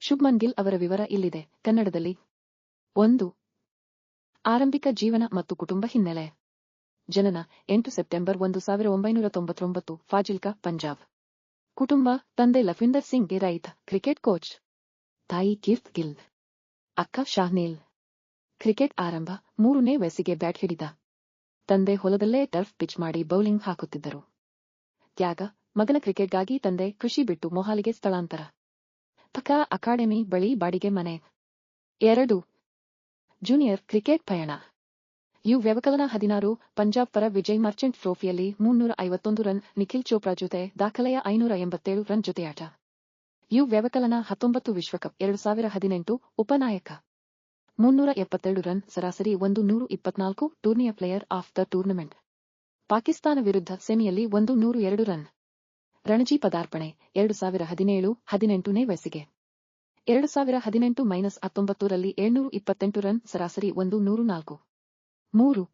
ಶುಭ್ಮನ್ ಗಿಲ್ ಅವರ ವಿವರ ಇಲ್ಲಿದೆ ಕನ್ನಡದಲ್ಲಿ. 1. ಆರಂಭಿಕ ಜೀವನ ಮತ್ತು ಕುಟುಂಬ ಹಿನ್ನೆಲೆ. ಜನನ 8 ಸೆಪ್ಟೆಂಬರ್ 1999, ಫಾಜಿಲ್ಕಾ, ಪಂಜಾಬ್. ಕುಟುಂಬ: ತಂದೆ ಲಫಿಂದರ್ ಸಿಂಗ್ ಗೆ ರೈತ, ಕ್ರಿಕೆಟ್ ಕೋಚ್. ತಾಯಿ ಕೀರ್ತ್ ಗಿಲ್. ಅಕ್ಕ ಶಾಹ್ನೀಲ್. ಕ್ರಿಕೆಟ್ ಆರಂಭ 3ನೇ ವಯಸ್ಸಿಗೆ ಬ್ಯಾಟ್ ಹಿಡಿದ. ತಂದೆ ಹೊಲದಲ್ಲೇ ಟರ್ಫ್ ಪಿಚ್ ಮಾಡಿ ಬೌಲಿಂಗ್ ಹಾಕುತ್ತಿದ್ದರು. ತ್ಯಾಗ: ಮಗನ ಕ್ರಿಕೆಟ್ಗಾಗಿ ತಂದೆ ಕೃಷಿ ಬಿಟ್ಟು ಮೊಹಾಲಿಗೆ ಸ್ಥಳಾಂತರ. ಪಕ್ಕ ಅಕಾಡೆಮಿ ಬಳಿ ಬಾಡಿಗೆ ಮನೆ. 2. ಜೂನಿಯರ್ ಕ್ರಿಕೆಟ್ ಪಯಣ. ವ್ಯವಕಲನ 16 ಪಂಜಾಬ್ ಪರ ವಿಜಯ್ ಮರ್ಚೆಂಟ್ ಟ್ರೋಫಿಯಲ್ಲಿ 351 ರನ್, ನಿಖಿಲ್ ಚೋಪ್ರಾ ಜೊತೆ ದಾಖಲೆಯ 587 ರನ್ ಜೊತೆಯಾಟ. ವ್ಯವಕಲನ 19 ವಿಶ್ವಕಪ್ 2018 ಉಪನಾಯಕ. 372 ರನ್, ಸರಾಸರಿ 124, ಟೂರ್ನಿಯ player of the tournament. Pakistan ವಿರುದ್ಧ ಸೆಮಿಯಲ್ಲಿ 102 ರನ್. ರಣಜಿ ಪದಾರ್ಪಣೆ 2017 18ನೇ ವಯಸ್ಸಿಗೆ. 2018-19 ರಲ್ಲಿ 728 ರನ್, ಸರಾಸರಿ 104. 3.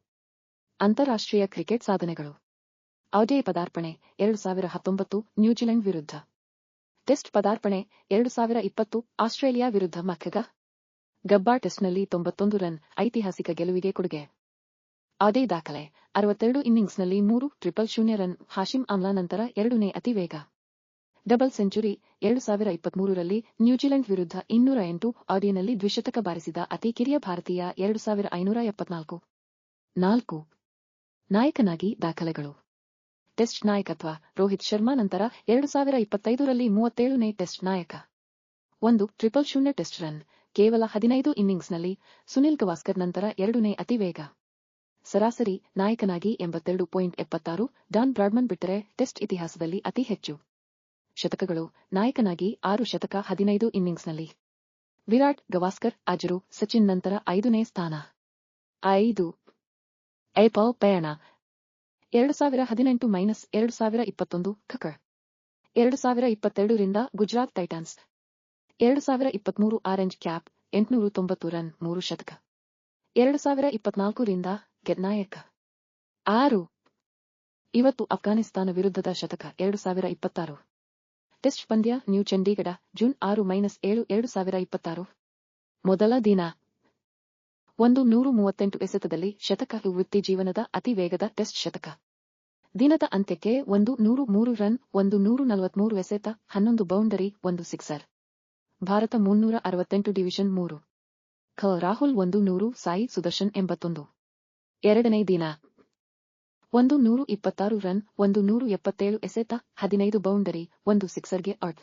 ಅಂತಾರಾಷ್ಟ್ರೀಯ ಕ್ರಿಕೆಟ್ ಸಾಧನೆಗಳು. ಔಡೇ ಪದಾರ್ಪಣೆ 2019 ನ್ಯೂಜಿಲೆಂಡ್ ವಿರುದ್ಧ. ಟೆಸ್ಟ್ ಪದಾರ್ಪಣೆ 2020 ಆಸ್ಟ್ರೇಲಿಯಾ ವಿರುದ್ಧ ಮಕ್ಕೆಗ. ಗಬ್ಬಾ ಟೆಸ್ಟ್ನಲ್ಲಿ 91 ರನ್, ಐತಿಹಾಸಿಕ ಗೆಲುವಿಗೆ ಕೊಡುಗೆ. ಔಡೇ ದಾಖಲೆ 62 ಇನ್ನಿಂಗ್ಸ್ನಲ್ಲಿ 3 000 ರನ್, ಹಾಶಿಂ ಆಮ್ಲಾ ನಂತರ 2ನೇ ಅತಿ ವೇಗ. ಡಬಲ್ ಸೆಂಚುರಿ 2023 ರಲ್ಲಿ ನ್ಯೂಜಿಲೆಂಡ್ ವಿರುದ್ಧ 208 ಔಡೇನಲ್ಲಿ ದ್ವಿಶತಕ ಬಾರಿಸಿದ ಅತಿ ಕಿರಿಯ ಭಾರತೀಯ. 2574. 4. ನಾಯಕನಾಗಿ ದಾಖಲೆಗಳು. ಟೆಸ್ಟ್ ನಾಯಕತ್ವ ರೋಹಿತ್ ಶರ್ಮಾ ನಂತರ 2025 ರಲ್ಲಿ 37ನೇ ಟೆಸ್ಟ್ ನಾಯಕ. 1 000 ಟೆಸ್ಟ್ ರನ್, ಕೇವಲ 15 ಇನ್ನಿಂಗ್ಸ್ನಲ್ಲಿ. ಸುನಿಲ್ ಗವಾಸ್ಕರ್ ನಂತರ 2ನೇ ಅತಿ ವೇಗ. ಸರಾಸರಿ ನಾಯಕನಾಗಿ 82.76, ಡಾನ್ ಬ್ರಾಡ್ಮನ್ ಬಿಟ್ಟರೆ ಟೆಸ್ಟ್ ಇತಿಹಾಸದಲ್ಲಿ ಅತಿ ಹೆಚ್ಚು. ಶತಕಗಳು ನಾಯಕನಾಗಿ 6 ಶತಕ 15 ಇನ್ನಿಂಗ್ಸ್ನಲ್ಲಿ. ವಿರಾಟ್, ಗವಾಸ್ಕರ್, ಅಜರು, ಸಚಿನ್ ನಂತರ 5ನೇ ಸ್ಥಾನ. 5. ಐಪಿಎಲ್ ಪಯಣ 2018-2021 ಖಕ. 2022 ರಿಂದ Gujarat Titans. 2023 orange cap 890 run, 3 ಶತಕ. 2024 ರಿಂದ ಗೆದ್ನಾಯಕ. 6. ಇವತ್ತು ಅಫ್ಘಾನಿಸ್ತಾನ ವಿರುದ್ಧದ ಶತಕ 2026. ಟೆಸ್ಟ್ ಪಂದ್ಯ ನ್ಯೂ ಚಂಡೀಗಢ ಜೂನ್ 6-7 2026. ಮೊದಲ ದಿನ 138 ಎಸೆತದಲ್ಲಿ ಶತಕ. ವೃತ್ತಿ ಜೀವನದ ಅತಿ ವೇಗದ ಟೆಸ್ಟ್ ಶತಕ. ದಿನದ ಅಂತ್ಯಕ್ಕೆ 103 ರನ್, 143 ಎಸೆತ, 11 boundary, 1 sixer. Bharat 368 division 3. Rahul 100, Sai Sudharsan 81. ಎರಡನೇ ದಿನ 126 ರನ್, 177 ಎಸೆತ, 15 ಬೌಂಡರಿ, 1 ಸಿಕ್ಸರ್ಗೆ out.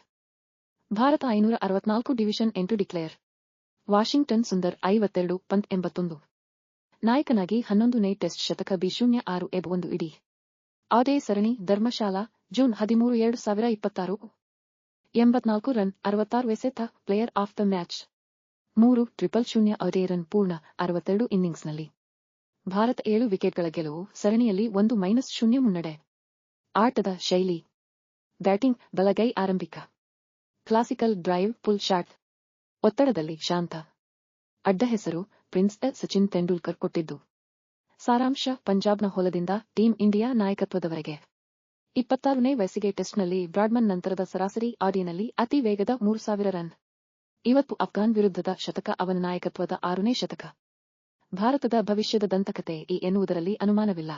Bharat 564 division 8 declare. Washington Sundar 52, Pant 81. ನಾಯಕನಾಗಿ 11ನೇ ಟೆಸ್ಟ್ ಶತಕ. B06 1 ಇಡಿ. ಔಡೇ ಸರಣಿ ಧರ್ಮಶಾಲಾ ಜೂನ್ 13 2026. 84 ರನ್, 66 ಎಸೆತ, player of the match. 3 000 ODI run ಪೂರ್ಣ 62 ಇನ್ನಿಂಗ್ಸ್ನಲ್ಲಿ. ಭಾರತ 7 ವಿಕೆಟ್ಗಳ ಗೆಲುವು, ಸರಣಿಯಲ್ಲಿ 1-0 ಮುನ್ನಡೆ. ಆಟದ ಶೈಲಿ ಬ್ಯಾಟಿಂಗ್ ಬಲಗೈ ಆರಂಭಿಕ. Classical drive pull shot. ಒತ್ತಡದಲ್ಲಿ ಶಾಂತ. ಅಡ್ಡ ಹೆಸರು ಪ್ರಿನ್ಸ್ ಸಚಿನ್ ತೆಂಡೂಲ್ಕರ್ ಕೊಟ್ಟಿದ್ದು. ಸಾರಾಂಶ ಪಂಜಾಬ್ನ ಹೊಲದಿಂದ ಟೀಂ ಇಂಡಿಯಾ ನಾಯಕತ್ವದವರೆಗೆ. 26ನೇ ವಯಸ್ಸಿಗೆ ಟೆಸ್ಟ್ನಲ್ಲಿ ಬ್ರಾಡ್ಮನ್ ನಂತರದ ಸರಾಸರಿ. ಔಡೇನಲ್ಲಿ ಅತಿ ವೇಗದ 3000 ರನ್. ಇವತ್ತು ಅಫ್ಘಾನ್ ವಿರುದ್ಧದ ಶತಕ ಅವನ ನಾಯಕತ್ವದ 6ನೇ ಶತಕ. ಭಾರತದ ಭವಿಷ್ಯದ ದಂತಕತೆ ಎನ್ನುವುದರಲ್ಲಿ ಅನುಮಾನವಿಲ್ಲ.